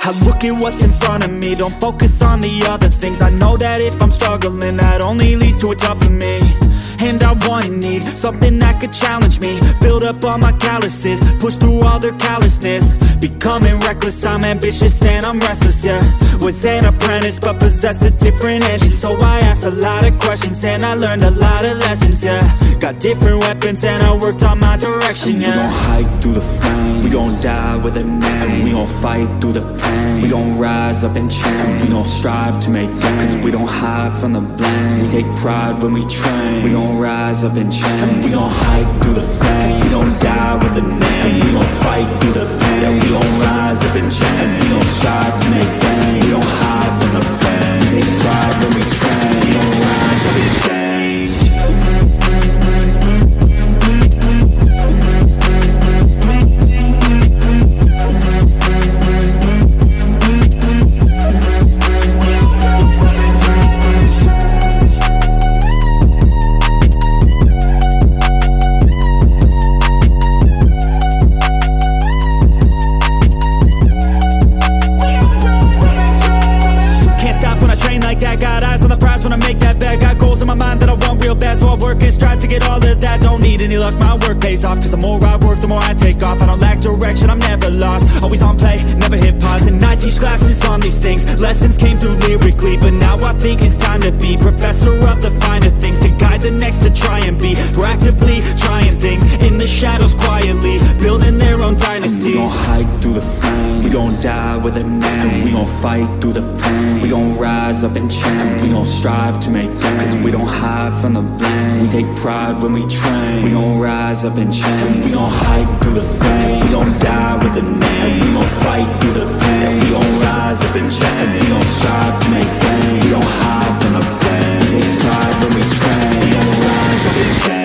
I look at what's in front of me, don't focus on the other things. I know that if I'm struggling, that only leads to a tough for me. And I want and need something that could challenge me, build up all my calluses, push through all their callousness. Becoming reckless, I'm ambitious and I'm restless, yeah. Was an apprentice but possessed a different engine, so I asked a lot of questions and I learned a lot of lessons, yeah. Got different weapons and I worked on my direction, yeah. We gon' hike through the flame, we gon' die with a name. We gon' fight through the pain, we gon' rise up and change. We gon' strive to make gains, cause we don't hide from the blame. We take pride when we train, we gon' rise up and change. We gon' hike through the flame, we gon' die with a name. We gon' fight through the pain, we gon' rise up and change. We gon' strive to make gains, we don't hide from the pain. We take pride when we train, we gon' rise up and change. When I make that bet, got goals in my mind that I want real bad, so I work and strive to get all of that. Don't need any luck, my work pays off, cause the more I work, the more I take off. I don't lack direction, I'm never lost, always on play, never hit pause. And I teach classes on these things, lessons came through lyrically, but now I think it's time to be professor of the finer things, to guide the next, to try and be proactively trying things in the shadows quietly, building their own dynasty. We gon' hike through the flame, we gon' die with a name. We gon' fight through the pain, we gon' rise up and change. We gon' strive to make gains, cause we don't hide from the blame. We take pride when we train, we gon' rise up and change. We gon' hike through the flame, we gon' die with a name. We gon' fight through the pain, we gon' rise up and change. We gon' strive to make gains, we don't hide from the blame. We take pride when we train, we gon' rise up and change.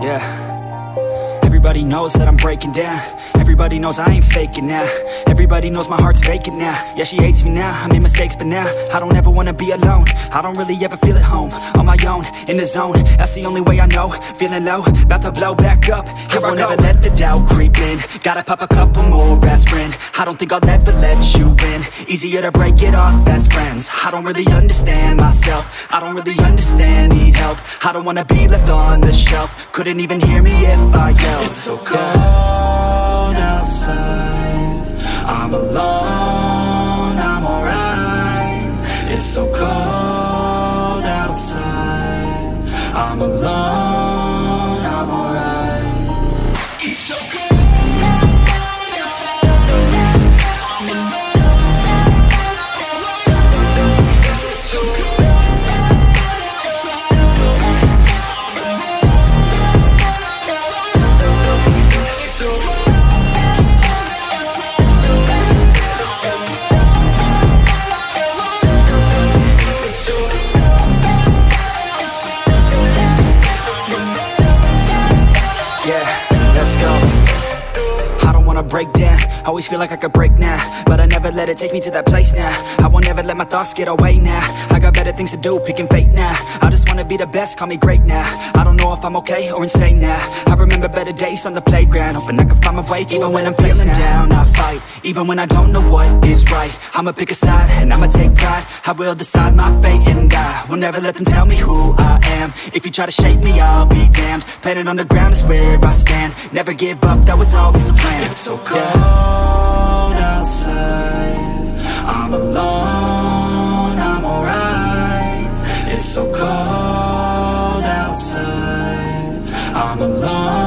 Yeah. Everybody knows that I'm breaking down. Everybody knows I ain't faking now. Everybody knows my heart's vacant now. Yeah, she hates me now, I made mistakes but now I don't ever wanna be alone. I don't really ever feel at home. On my own, in the zone, that's the only way I know. Feeling low, about to blow back up. I won't ever let the doubt creep in. Gotta pop a couple more aspirin. I don't think I'll ever let you in. Easier to break it off as friends. I don't really understand myself. I don't really understand, need help. I don't wanna be left on the shelf. Couldn't even hear me if I yelled. It's so cold outside, I'm alone, I'm alright. It's so cold outside, I'm alone, I'm alright. It's so cold outside, I'm alone, it's so cold outside, I'm alone. Break down, always feel like I could break now, but I never let it take me to that place now. I won't ever let my thoughts get away now. I got better things to do, picking fate now. I just wanna be the best, call me great now. I don't know if I'm okay or insane now. I remember better days on the playground, hoping I can find my way. Even when I'm feeling down, I fight. Even when I don't know what is right, I'ma pick a side and I'ma take pride. I will decide my fate and I will never let them tell me who I am. If you try to shape me, I'll be damned. Planet on the ground is where I stand. Never give up, that was always the plan. It's so cold outside, I'm alone, I'm alright. It's so cold outside, I'm alone.